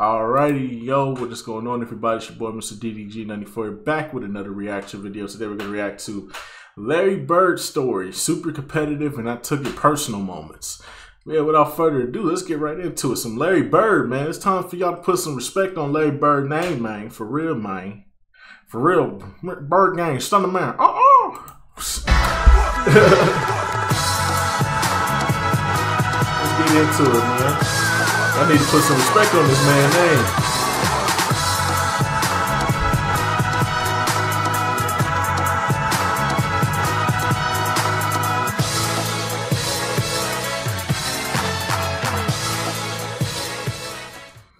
Alrighty, yo, what is going on, everybody? It's your boy, Mr. DDG94, back with another reaction video. Today we're going to react to Larry Bird's story. Super competitive, and I took it personal moments. Yeah, without further ado, let's get right into it. Some Larry Bird, man. It's time for y'all to put some respect on Larry Bird's name, man. For real, man. For real. Bird gang, stunner man. Let's get into it, man. I need to put some respect on this man's name.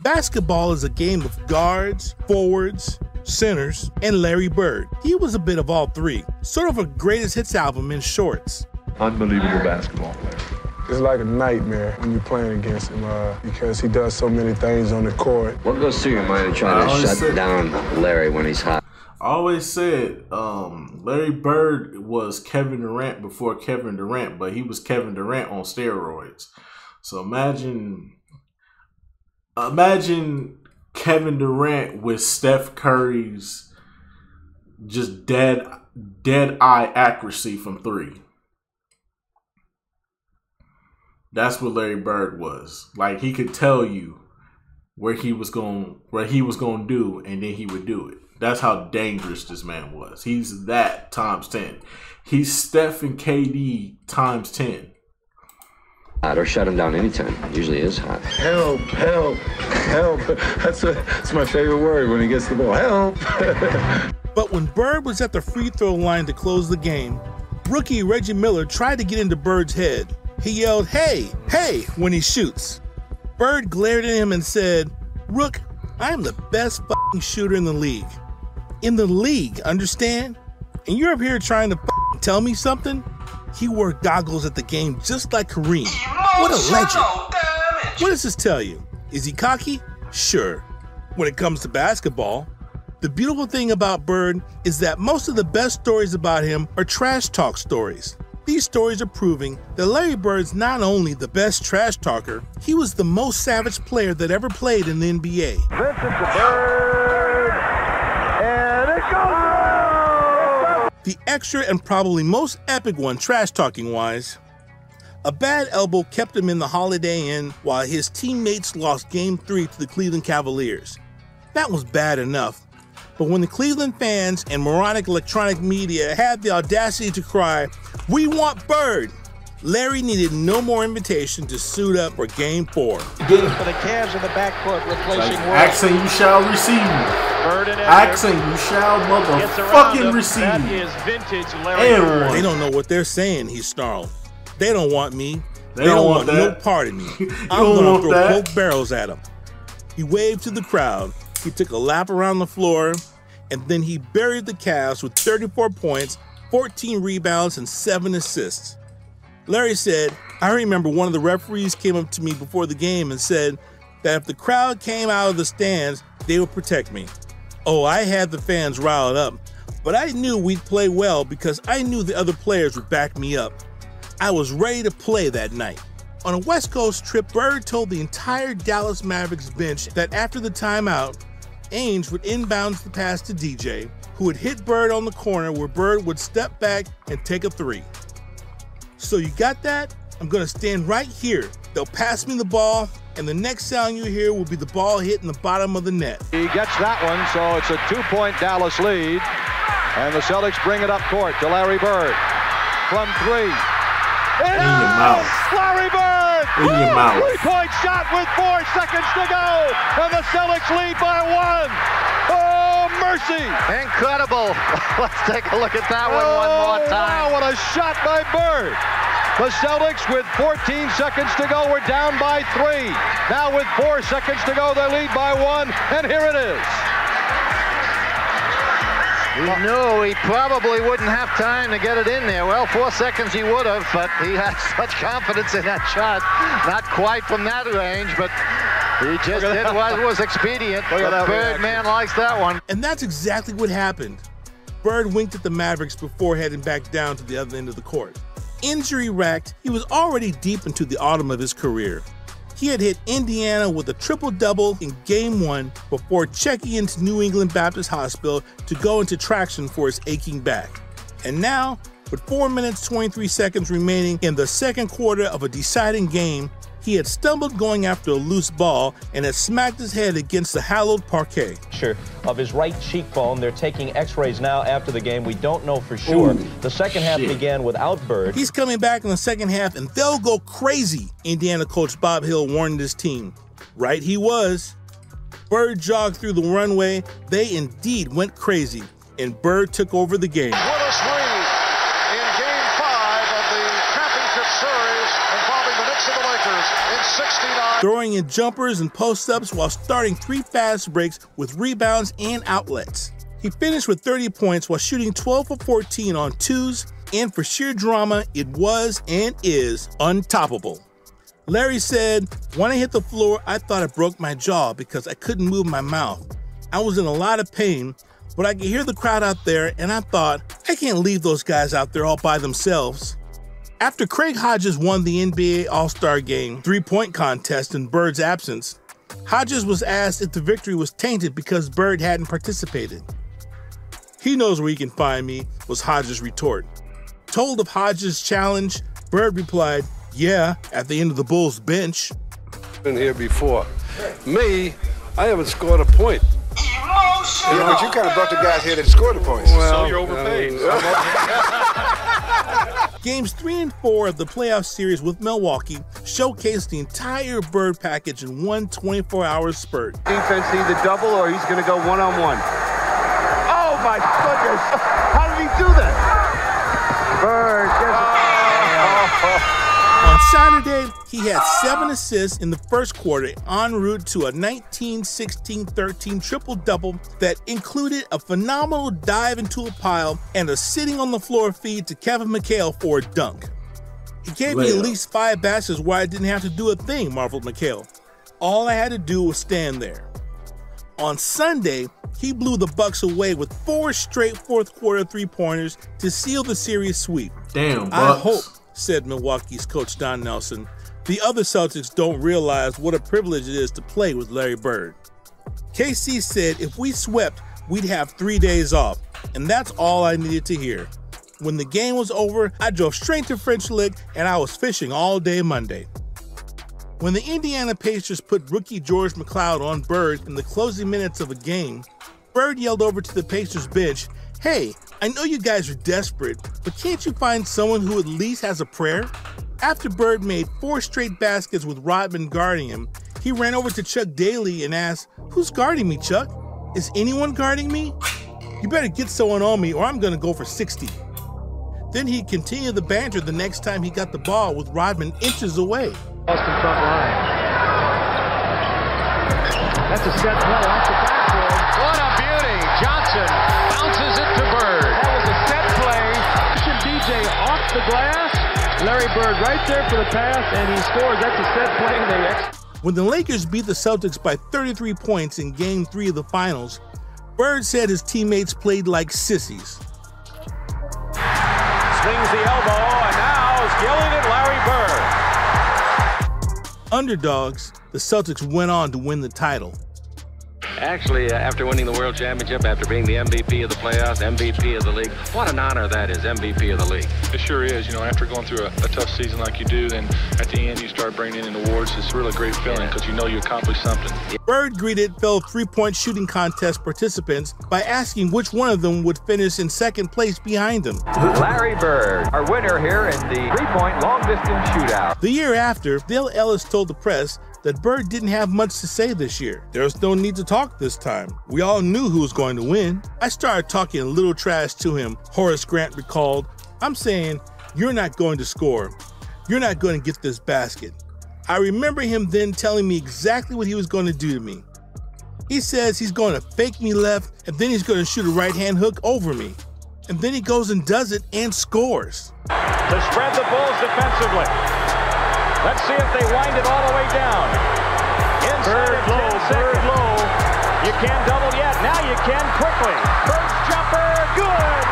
Basketball is a game of guards, forwards, centers, and Larry Bird. He was a bit of all three, sort of a greatest hits album in shorts. Unbelievable basketball player. It's like a nightmare when you're playing against him because he does so many things on the court. What goes through your mind in trying to shut down Larry when he's hot? I always said Larry Bird was Kevin Durant before Kevin Durant, but he was Kevin Durant on steroids. So imagine Kevin Durant with Steph Curry's just dead eye accuracy from three. That's what Larry Bird was. Like, he could tell you what he was going to do, and then he would do it. That's how dangerous this man was. He's that times 10. He's Steph and KD times 10. Or shut him down anytime. It usually is hot. Help, help, help. That's my favorite word when he gets the ball. Help. But when Bird was at the free throw line to close the game, rookie Reggie Miller tried to get into Bird's head. He yelled, "Hey, hey," when he shoots. Bird glared at him and said, "Rook, I am the best f***ing shooter in the league. In the league, understand? And you're up here trying to f***ing tell me something?" He wore goggles at the game just like Kareem. What a legend. What does this tell you? Is he cocky? Sure. When it comes to basketball, the beautiful thing about Bird is that most of the best stories about him are trash talk stories. These stories are proving that Larry Bird's not only the best trash talker, he was the most savage player that ever played in the NBA. Vincent to Bird, and it goes! The extra and probably most epic one trash talking wise, a bad elbow kept him in the Holiday Inn while his teammates lost Game 3 to the Cleveland Cavaliers. That was bad enough. But when the Cleveland fans and moronic electronic media had the audacity to cry, "We want Bird," Larry needed no more invitation to suit up for Game 4. For the Cavs in the backcourt replacing Accent you shall receive. Accent you shall motherfucking receive. That is vintage Larry Bird. They don't know what they're saying, he snarled. They don't want me. They don't want no part of me. I'm gonna throw both barrels at them. He waved to the crowd. He took a lap around the floor, and then he buried the Cavs with 34 points, 14 rebounds, and 7 assists. Larry said, "I remember one of the referees came up to me before the game and said that if the crowd came out of the stands, they would protect me. Oh, I had the fans riled up, but I knew we'd play well because I knew the other players would back me up. I was ready to play that night." On a West Coast trip, Bird told the entire Dallas Mavericks bench that after the timeout, Ainge would inbound the pass to DJ, who would hit Bird on the corner where Bird would step back and take a three. "So you got that? I'm gonna stand right here. They'll pass me the ball, and the next sound you hear will be the ball hitting the bottom of the net." He gets that one, so it's a 2-point Dallas lead. And the Celtics bring it up court to Larry Bird. From three. In your mouth. Larry Bird! In your mouth. 3-point shot with 4 seconds to go. And the Celtics lead by 1. Oh, mercy! Incredible. Let's take a look at that one more time. Wow, what a shot by Bird. The Celtics with 14 seconds to go were down by 3. Now with 4 seconds to go, they lead by 1. And here it is. He knew he probably wouldn't have time to get it in there. Well, 4 seconds he would have, but he had such confidence in that shot. Not quite from that range, but he just did what was expedient. The Birdman likes that one. And that's exactly what happened. Bird winked at the Mavericks before heading back down to the other end of the court. Injury-racked, he was already deep into the autumn of his career. He had hit Indiana with a triple-double in Game 1 before checking into New England Baptist Hospital to go into traction for his aching back. And now, with 4 minutes 23 seconds remaining in the second quarter of a deciding game, he had stumbled going after a loose ball and had smacked his head against the hallowed parquet. Of his right cheekbone. They're taking x-rays now after the game. We don't know for sure. Ooh, the second half began without Bird. He's coming back in the second half and they'll go crazy, Indiana coach Bob Hill warned his team. Right he was. Bird jogged through the runway. They indeed went crazy, and Bird took over the game. What a swing in Game 5 of the championship series involving the Knicks and the Lakers in 69. Throwing in jumpers and post-ups while starting 3 fast breaks with rebounds and outlets. He finished with 30 points while shooting 12 for 14 on twos, and for sheer drama, it was and is untoppable. Larry said, "When I hit the floor, I thought I broke my jaw because I couldn't move my mouth. I was in a lot of pain, but I could hear the crowd out there, and I thought, I can't leave those guys out there all by themselves." After Craig Hodges won the NBA All-Star Game 3-point contest in Bird's absence, Hodges was asked if the victory was tainted because Bird hadn't participated. "He knows where he can find me," was Hodges' retort. Told of Hodges' challenge, Bird replied, "Yeah, at the end of the Bulls bench." Been here before. Me, I haven't scored a point. Yeah, but you kind of brought the guys here that scored the points. Well, so you're overpaid. Games 3 and 4 of the playoff series with Milwaukee showcased the entire Bird package in one 24-hour spurt. Defense needs a double or he's going to go one-on-one. Oh, my goodness. How did he do that? Bird. On Saturday, he had 7 assists in the first quarter en route to a 19-16-13 triple-double that included a phenomenal dive into a pile and a sitting-on-the-floor feed to Kevin McHale for a dunk. "He gave me at least 5 baskets where I didn't have to do a thing," marveled McHale. "All I had to do was stand there." On Sunday, he blew the Bucks away with 4 straight fourth-quarter three-pointers to seal the series sweep. Damn, Bucks. "I hope," said Milwaukee's coach Don Nelson, "the other Celtics don't realize what a privilege it is to play with Larry Bird." KC said if we swept, we'd have 3 days off, and that's all I needed to hear. "When the game was over, I drove straight to French Lick, and I was fishing all day Monday." When the Indiana Pacers put rookie George McCloud on Bird in the closing minutes of a game, Bird yelled over to the Pacers bench, "Hey, I know you guys are desperate, but can't you find someone who at least has a prayer?" After Bird made 4 straight baskets with Rodman guarding him, he ran over to Chuck Daly and asked, "Who's guarding me, Chuck? Is anyone guarding me? You better get someone on me or I'm gonna go for 60. Then he continued the banter the next time he got the ball with Rodman inches away. Boston front line. That's a set play off the backboard. What a beauty. Johnson bounces it to Bird. That was a set play. DJ off the glass. Larry Bird right there for the pass, and he scores. That's a set play. When the Lakers beat the Celtics by 33 points in Game 3 of the finals, Bird said his teammates played like sissies. Swings the elbow, and now is yelling at Larry Bird. Underdogs, the Celtics went on to win the title. Actually, after winning the World Championship, after being the MVP of the playoffs, MVP of the league, what an honor that is, MVP of the league. It sure is. You know, after going through a tough season like you do, then at the end you start bringing in awards. It's a really great feeling because you know you accomplished something. Bird greeted fellow three-point shooting contest participants by asking which one of them would finish in second place behind him. Larry Bird, our winner here in the three-point long-distance shootout. The year after, Dale Ellis told the press that Bird didn't have much to say this year. There was no need to talk this time. We all knew who was going to win. I started talking a little trash to him, Horace Grant recalled. I'm saying, you're not going to score. You're not going to get this basket. I remember him then telling me exactly what he was going to do to me. He says he's going to fake me left, and then he's going to shoot a right-hand hook over me. And then he goes and does it and scores. To spread the Bulls defensively. Let's see if they wind it all the way down. Inside of 10 seconds. Bird low. You can't double yet. Now you can quickly. Bird's jumper, good.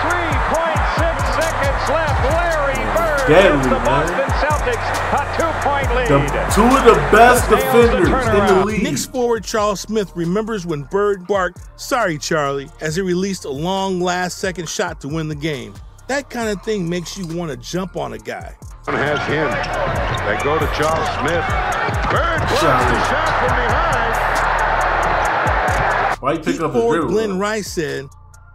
3.6 seconds left. Larry Bird Deadly, gives the Boston Celtics a 2-point lead. Two of the best defenders in the league. Knicks forward Charles Smith remembers when Bird barked, "Sorry, Charlie," as he released a long last-second shot to win the game. That kind of thing makes you want to jump on a guy. Has him. They go to Charles Smith. Bird blocks the shot from behind. Why you pick up the dribble? Glenn Rice said,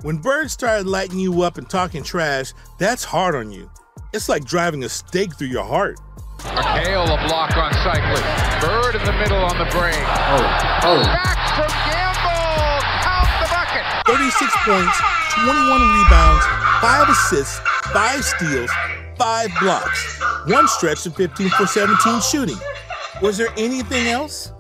"When Bird started lighting you up and talking trash, that's hard on you. It's like driving a stake through your heart." McHale a block on Cycling. Bird in the middle on the break. Back from Gamble. Count the bucket. 36 points, 21 rebounds, 5 assists, 5 steals, 5 blocks. One stretch of 15 for 17 shooting. Was there anything else?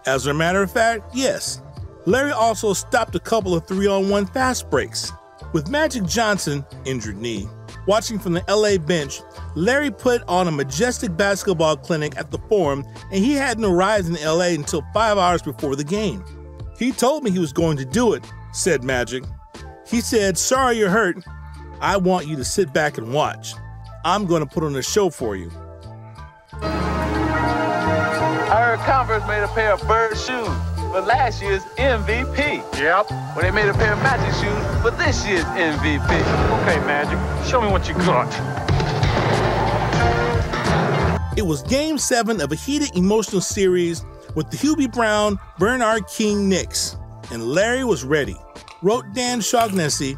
As a matter of fact, yes. Larry also stopped a couple of 3-on-1 fast breaks. With Magic Johnson, injured knee, watching from the LA bench, Larry put on a majestic basketball clinic at the Forum, and he hadn't arrived in LA until 5 hours before the game. "He told me he was going to do it," said Magic. He said, "Sorry you're hurt. I want you to sit back and watch. I'm going to put on a show for you." I heard Converse made a pair of Bird shoes for last year's MVP. Yep. When they made a pair of Magic shoes for this year's MVP. Okay, Magic, show me what you got. It was Game 7 of a heated emotional series with the Hubie Brown, Bernard King Knicks, and Larry was ready. Wrote Dan Shaughnessy,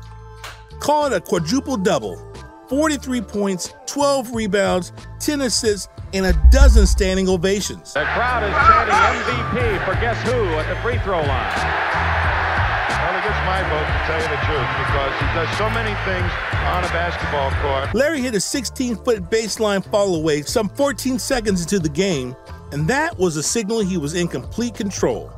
"Call it a quadruple-double. 43 points, 12 rebounds, 10 assists, and a dozen standing ovations." The crowd is chanting MVP for guess who at the free throw line. Well, he gets my vote, to tell you the truth, because he does so many things on a basketball court. Larry hit a 16-foot baseline fall away some 14 seconds into the game, and that was a signal he was in complete control.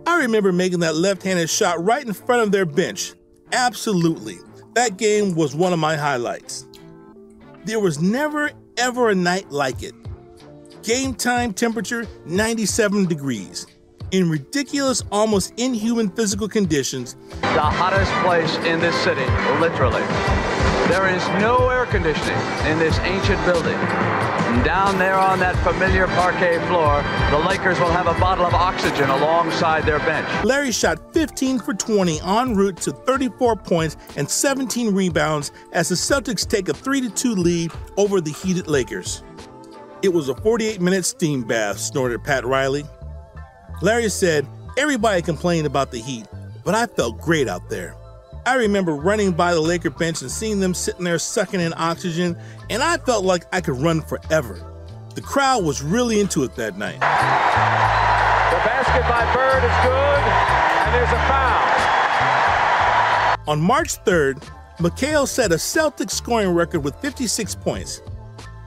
I remember making that left-handed shot right in front of their bench. Absolutely. That game was one of my highlights. There was never, ever a night like it. Game time temperature, 97 degrees. In ridiculous, almost inhuman physical conditions. The hottest place in this city, literally. There is no air conditioning in this ancient building. And down there on that familiar parquet floor, the Lakers will have a bottle of oxygen alongside their bench. Larry shot 15 for 20 en route to 34 points and 17 rebounds as the Celtics take a 3-2 lead over the heated Lakers. "It was a 48-minute steam bath," snorted Pat Riley. Larry said, "Everybody complained about the heat, but I felt great out there. I remember running by the Laker bench and seeing them sitting there sucking in oxygen, and I felt like I could run forever." The crowd was really into it that night. The basket by Bird is good, and there's a foul. On March 3rd, McHale set a Celtics scoring record with 56 points.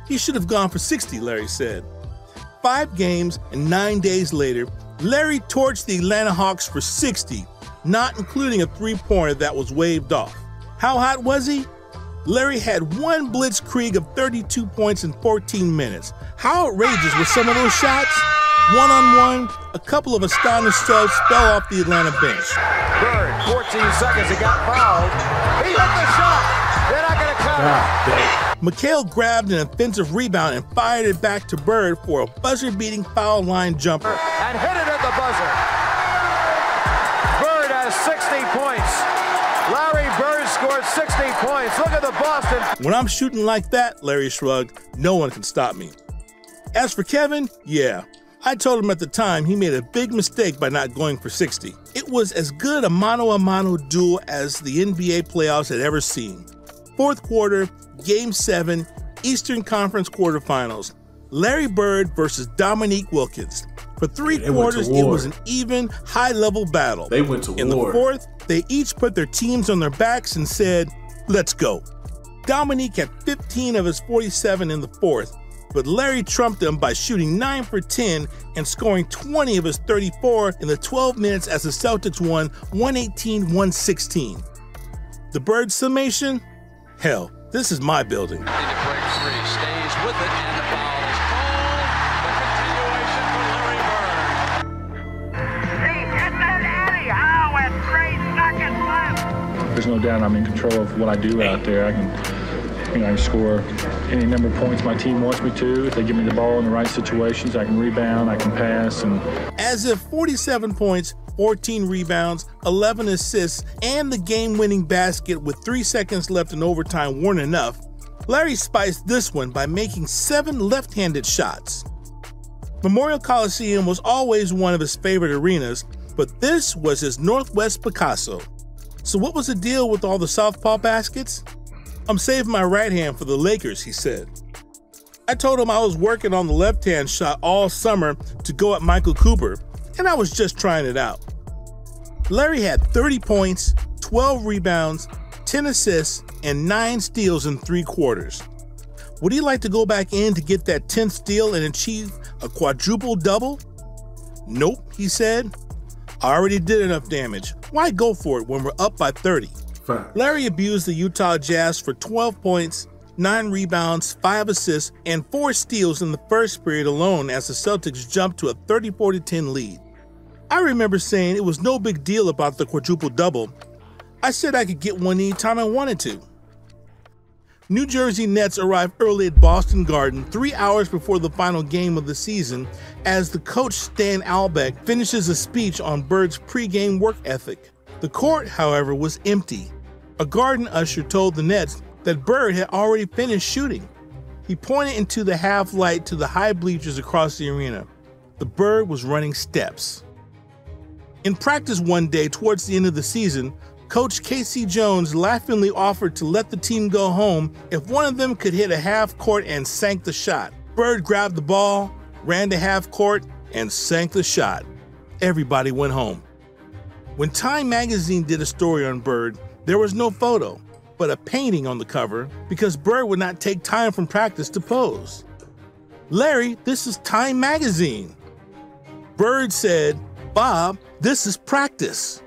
"He should have gone for 60, Larry said. 5 games and 9 days later, Larry torched the Atlanta Hawks for 60, not including a three-pointer that was waved off. How hot was he? Larry had one blitzkrieg of 32 points in 14 minutes. How outrageous were some of those shots? One-on-one, a couple of astonished subs fell off the Atlanta bench. Bird, 14 seconds, he got fouled. He hit the shot. They're not going to count. McHale grabbed an offensive rebound and fired it back to Bird for a buzzer-beating foul line jumper. And hit it at the buzzer. Bird has 60 points. Larry Bird scored 60 points. Look at the Boston. "When I'm shooting like that," Larry shrugged, "no one can stop me." As for Kevin, yeah, I told him at the time he made a big mistake by not going for 60. It was as good a mano-a-mano duel as the NBA playoffs had ever seen. Fourth quarter, Game 7, Eastern Conference quarterfinals. Larry Bird versus Dominique Wilkins. For 3 quarters, it was an even, high-level battle. They went to war. In the fourth, they each put their teams on their backs and said, "Let's go." Dominique had 15 of his 47 in the fourth, but Larry trumped him by shooting 9 for 10 and scoring 20 of his 34 in the 12 minutes as the Celtics won 118-116. The Bird summation? Hell, this is my building. Breaks free, stays with it, and the foul is called. The continuation for Larry Bird. He hit that anyhow with 3 seconds left. There's no doubt I'm in control of what I do out there. I can I can score any number of points my team wants me to. If they give me the ball in the right situations, I can rebound, I can pass. And as if 47 points, 14 rebounds, 11 assists, and the game-winning basket with 3 seconds left in overtime weren't enough, Larry spiced this one by making 7 left-handed shots. Memorial Coliseum was always one of his favorite arenas, but this was his Northwest Picasso. So what was the deal with all the southpaw baskets? I'm saving my right hand for the Lakers, he said. I told him I was working on the left-hand shot all summer to go at Michael Cooper, and I was just trying it out. Larry had 30 points, 12 rebounds, 10 assists, and 9 steals in 3 quarters. Would he like to go back in to get that 10th steal and achieve a quadruple-double? Nope, he said. I already did enough damage. Why go for it when we're up by 30? Larry abused the Utah Jazz for 12 points, 9 rebounds, 5 assists, and 4 steals in the first period alone as the Celtics jumped to a 34-10 lead. I remember saying it was no big deal about the quadruple-double. I said I could get one anytime I wanted to. New Jersey Nets arrived early at Boston Garden 3 hours before the final game of the season as the coach Stan Albeck finishes a speech on Bird's pregame work ethic. The court, however, was empty. A garden usher told the Nets that Bird had already finished shooting. He pointed into the half-light to the high bleachers across the arena. The Bird was running steps. In practice one day towards the end of the season, Coach K.C. Jones laughingly offered to let the team go home if one of them could hit a half court and sank the shot. Bird grabbed the ball, ran to half court, and sank the shot. Everybody went home. When Time magazine did a story on Bird, there was no photo, but a painting on the cover because Bird would not take time from practice to pose. Larry, this is Time magazine. Bird said, Bob, this is practice.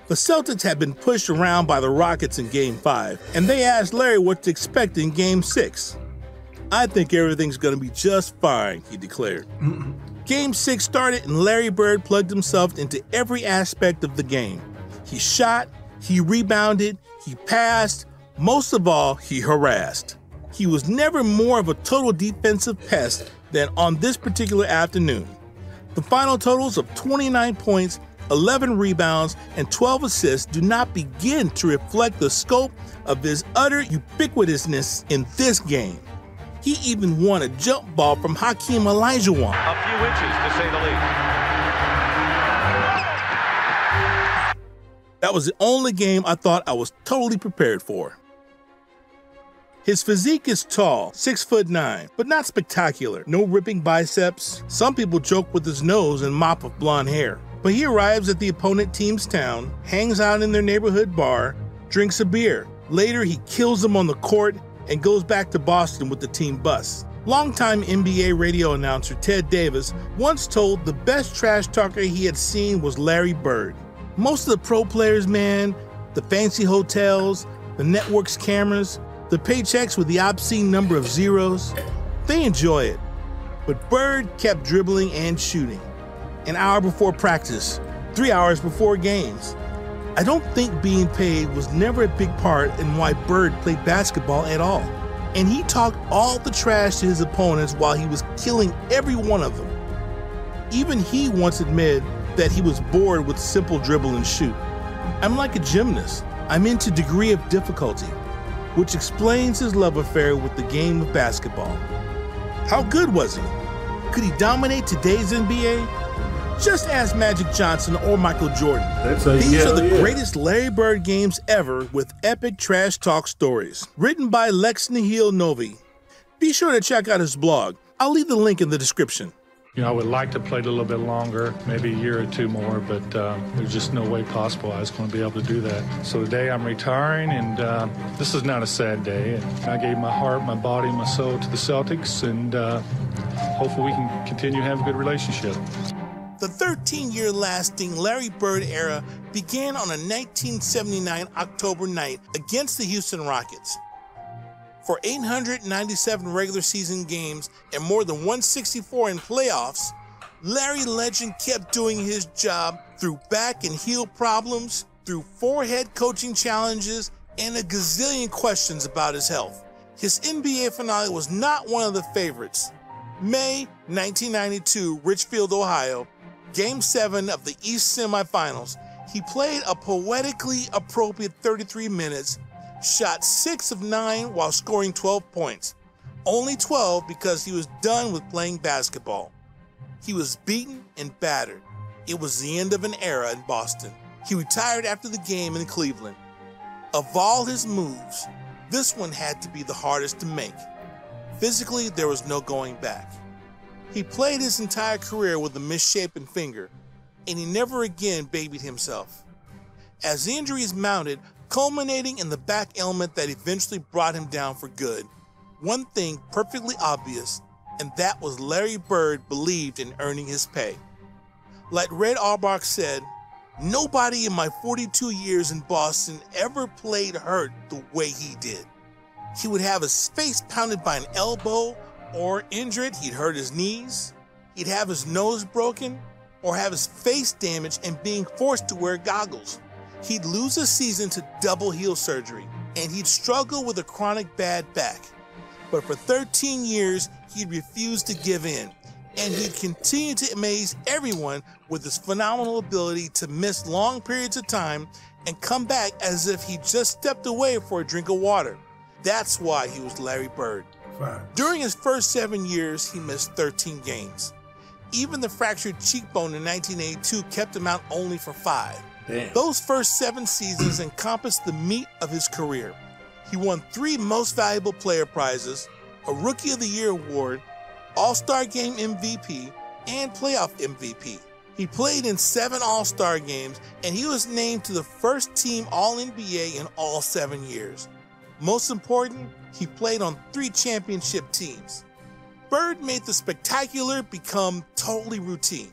The Celtics had been pushed around by the Rockets in Game 5, and they asked Larry what to expect in Game 6. I think everything's going to be just fine, he declared. Game 6 started, and Larry Bird plugged himself into every aspect of the game. He shot, he rebounded, he passed, most of all, he harassed. He was never more of a total defensive pest than on this particular afternoon. The final totals of 29 points, 11 rebounds, and 12 assists do not begin to reflect the scope of his utter ubiquitousness in this game. He even won a jump ball from Hakeem Olajuwon. A few inches, to say the least. That was the only game I thought I was totally prepared for. His physique is tall, 6'9", but not spectacular. No ripping biceps. Some people joke with his nose and mop of blonde hair. But he arrives at the opponent team's town, hangs out in their neighborhood bar, drinks a beer. Later, he kills them on the court and goes back to Boston with the team bus. Longtime NBA radio announcer Ted Davis once told the best trash talker he had seen was Larry Bird. Most of the pro players, man, the fancy hotels, the network's cameras, the paychecks with the obscene number of zeros, they enjoy it. But Bird kept dribbling and shooting. An hour before practice, 3 hours before games. I don't think being paid was never a big part in why Bird played basketball at all. And he talked all the trash to his opponents while he was killing every one of them. Even he once admitted that he was bored with simple dribble and shoot. I'm like a gymnast. I'm into degree of difficulty, which explains his love affair with the game of basketball. How good was he? Could he dominate today's NBA? Just ask Magic Johnson or Michael Jordan. These are the greatest Larry Bird games ever with epic trash talk stories. Written by Lex Nihil Novi. Be sure to check out his blog. I'll leave the link in the description. You know, I would like to play it a little bit longer, maybe a year or two more, but there's just no way possible I was going to be able to do that. So today I'm retiring, and this is not a sad day. I gave my heart, my body, my soul to the Celtics, and hopefully we can continue to have a good relationship. The 13-year lasting Larry Bird era began on a 1979 October night against the Houston Rockets. For 897 regular season games and more than 164 in playoffs, Larry Legend kept doing his job through back and heel problems, through 4 head coaching challenges, and a gazillion questions about his health. His NBA finale was not one of the favorites. May 1992, Richfield, Ohio, Game 7 of the East semifinals. He played a poetically appropriate 33 minutes, shot 6 of 9 while scoring 12 points. Only 12 because he was done with playing basketball. He was beaten and battered. It was the end of an era in Boston. He retired after the game in Cleveland. Of all his moves, this one had to be the hardest to make. Physically, there was no going back. He played his entire career with a misshapen finger, and he never again babied himself. As the injuries mounted, culminating in the back ailment that eventually brought him down for good, one thing perfectly obvious, and that was Larry Bird believed in earning his pay. Like Red Auerbach said, nobody in my 42 years in Boston ever played hurt the way he did. He would have his face pounded by an elbow, or injured, he'd hurt his knees, he'd have his nose broken, or have his face damaged and being forced to wear goggles. He'd lose a season to double heel surgery, and he'd struggle with a chronic bad back. But for 13 years, he'd refused to give in, and he'd continue to amaze everyone with his phenomenal ability to miss long periods of time and come back as if he just stepped away for a drink of water. That's why he was Larry Bird. During his first 7 years, he missed 13 games. Even the fractured cheekbone in 1982 kept him out only for 5. Damn. Those first 7 seasons encompassed the meat of his career. He won 3 Most Valuable Player prizes, a Rookie of the Year award, All-Star Game MVP, and Playoff MVP. He played in 7 All-Star games, and he was named to the first team All-NBA in all 7 years. Most important, he played on 3 championship teams. Bird made the spectacular become totally routine.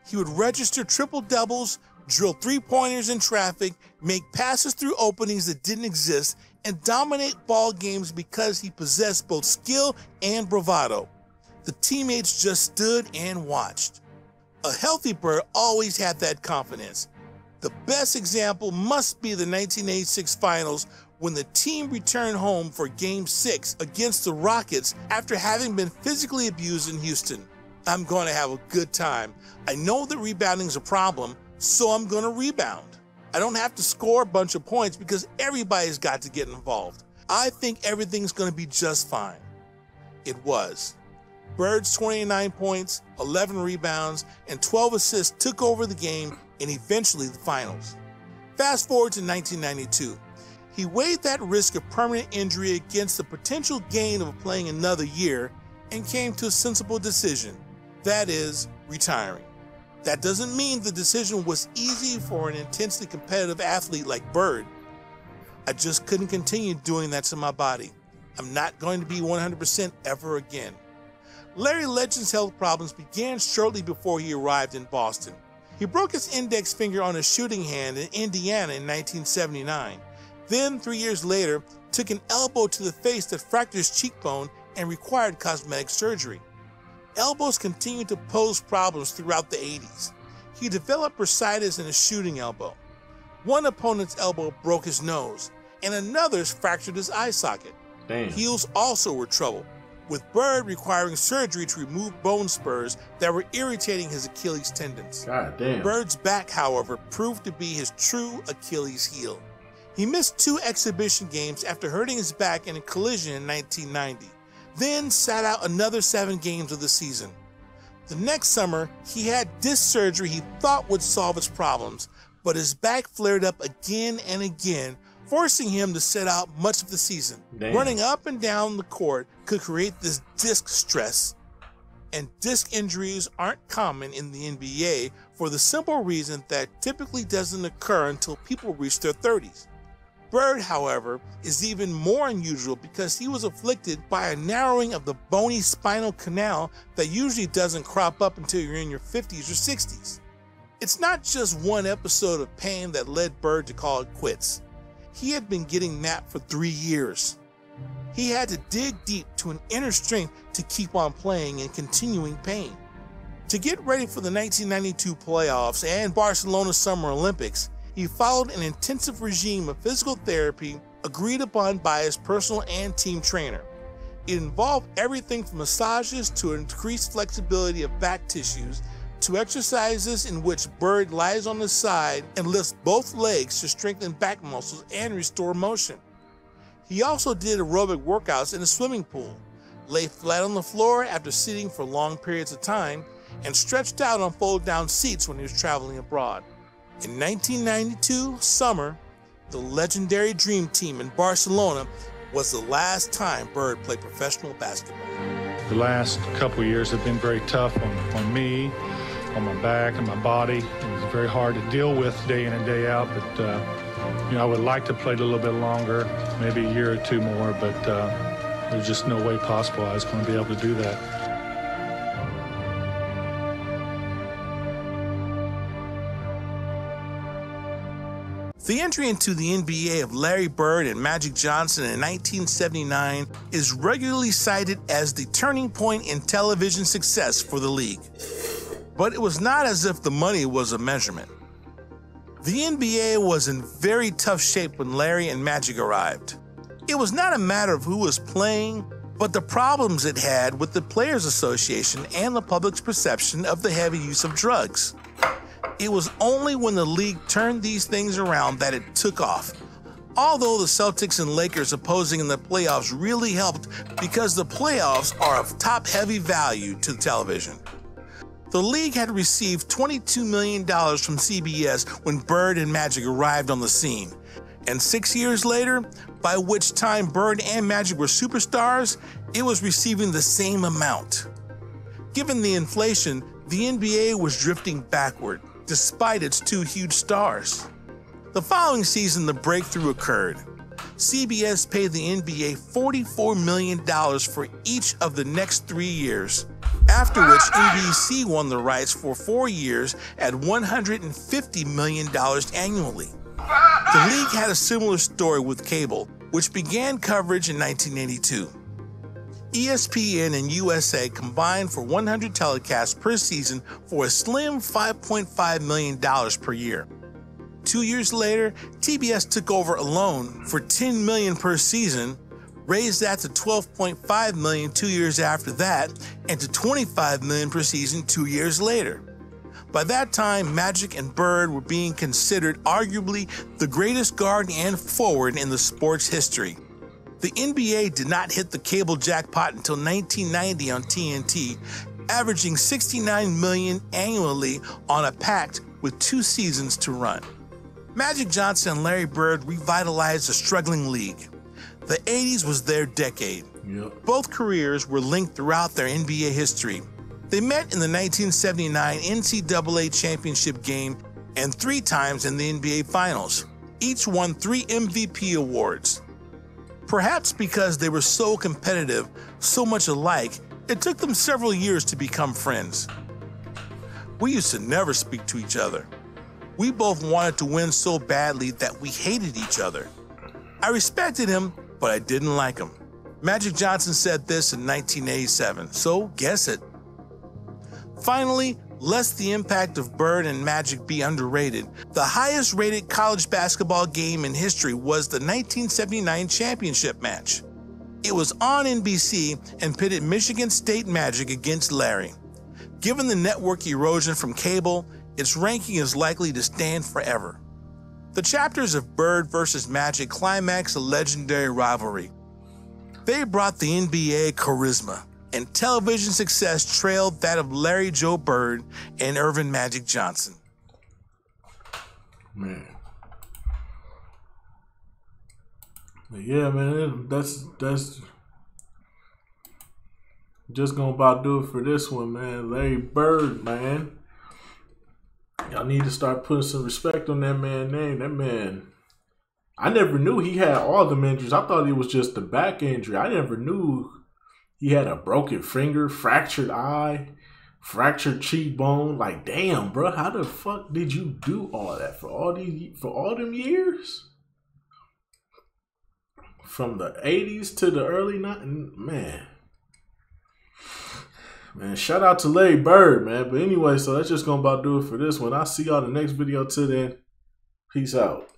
He would register triple-doubles, drill three-pointers in traffic, make passes through openings that didn't exist, and dominate ball games because he possessed both skill and bravado. The teammates just stood and watched. A healthy Bird always had that confidence. The best example must be the 1986 finals when the team returned home for Game 6 against the Rockets after having been physically abused in Houston. I'm going to have a good time. I know that rebounding is a problem, so I'm going to rebound. I don't have to score a bunch of points because everybody's got to get involved. I think everything's going to be just fine. It was. Bird's 29 points, 11 rebounds, and 12 assists took over the game and eventually the finals. Fast forward to 1992. He weighed that risk of permanent injury against the potential gain of playing another year and came to a sensible decision. That is, retiring. That doesn't mean the decision was easy for an intensely competitive athlete like Bird. I just couldn't continue doing that to my body. I'm not going to be 100% ever again. Larry Legend's health problems began shortly before he arrived in Boston. He broke his index finger on a shooting hand in Indiana in 1979. Then, 3 years later, took an elbow to the face that fractured his cheekbone and required cosmetic surgery. Elbows continued to pose problems throughout the 80s. He developed bursitis in his shooting elbow. One opponent's elbow broke his nose, and another's fractured his eye socket. Damn. Heels also were trouble, with Bird requiring surgery to remove bone spurs that were irritating his Achilles tendons. God damn. Bird's back, however, proved to be his true Achilles heel. He missed 2 exhibition games after hurting his back in a collision in 1990, then sat out another 7 games of the season. The next summer, he had disc surgery he thought would solve his problems, but his back flared up again and again, forcing him to sit out much of the season. Damn. Running up and down the court could create this disc stress, and disc injuries aren't common in the NBA for the simple reason that typically doesn't occur until people reach their 30s. Bird, however, is even more unusual because he was afflicted by a narrowing of the bony spinal canal that usually doesn't crop up until you're in your 50s or 60s. It's not just one episode of pain that led Bird to call it quits. He had been getting that for 3 years. He had to dig deep to an inner strength to keep on playing in continuing pain. To get ready for the 1992 playoffs and Barcelona Summer Olympics, he followed an intensive regime of physical therapy agreed upon by his personal and team trainer. It involved everything from massages to increased flexibility of back tissues to exercises in which Bird lies on his side and lifts both legs to strengthen back muscles and restore motion. He also did aerobic workouts in a swimming pool, lay flat on the floor after sitting for long periods of time, and stretched out on fold-down seats when he was traveling abroad. In 1992 summer, the legendary Dream Team in Barcelona was the last time Bird played professional basketball. The last couple of years have been very tough on me, on my back and my body. It was very hard to deal with day in and day out, but I would like to play a little bit longer, maybe a year or two more, but there's just no way possible I was going to be able to do that. The entry into the NBA of Larry Bird and Magic Johnson in 1979 is regularly cited as the turning point in television success for the league. But it was not as if the money was a measurement. The NBA was in very tough shape when Larry and Magic arrived. It was not a matter of who was playing, but the problems it had with the Players Association and the public's perception of the heavy use of drugs. It was only when the league turned these things around that it took off. Although the Celtics and Lakers opposing in the playoffs really helped because the playoffs are of top-heavy value to television. The league had received $22 million from CBS when Bird and Magic arrived on the scene. And 6 years later, by which time Bird and Magic were superstars, it was receiving the same amount. Given the inflation, the NBA was drifting backward, despite its two huge stars. The following season, the breakthrough occurred. CBS paid the NBA $44 million for each of the next 3 years, after which NBC won the rights for 4 years at $150 million annually. The league had a similar story with cable, which began coverage in 1982. ESPN and USA combined for 100 telecasts per season for a slim $5.5 million per year. 2 years later, TBS took over alone for $10 million per season, raised that to $12.5 million 2 years after that, and to $25 million per season 2 years later. By that time, Magic and Bird were being considered arguably the greatest guard and forward in the sport's history. The NBA did not hit the cable jackpot until 1990 on TNT, averaging $69 million annually on a pact with 2 seasons to run. Magic Johnson and Larry Bird revitalized a struggling league. The 80s was their decade. Yep. Both careers were linked throughout their NBA history. They met in the 1979 NCAA championship game and 3 times in the NBA Finals. Each won 3 MVP awards. Perhaps because they were so competitive, so much alike, it took them several years to become friends. We used to never speak to each other. We both wanted to win so badly that we hated each other. I respected him, but I didn't like him. Magic Johnson said this in 1987, so guess it. Finally, lest the impact of Bird and Magic be underrated, the highest rated college basketball game in history was the 1979 championship match. It was on NBC and pitted Michigan State Magic against Larry. Given the network erosion from cable, its ranking is likely to stand forever. The chapters of Bird versus Magic climax a legendary rivalry. They brought the NBA charisma, and television success trailed that of Larry Joe Bird and Earvin Magic Johnson. Man. Yeah, man, that's just gonna about do it for this one, man. Larry Bird, man. Y'all need to start putting some respect on that man's name. That man, I never knew he had all them injuries. I thought it was just the back injury. I never knew he had a broken finger, fractured eye, fractured cheekbone. Like, damn, bro, how the fuck did you do all that for all them years? From the 80s to the early 90s, man. Man, shout out to Larry Bird, man. But anyway, so that's just gonna about do it for this one. I'll see y'all in the next video. Till then, Peace out.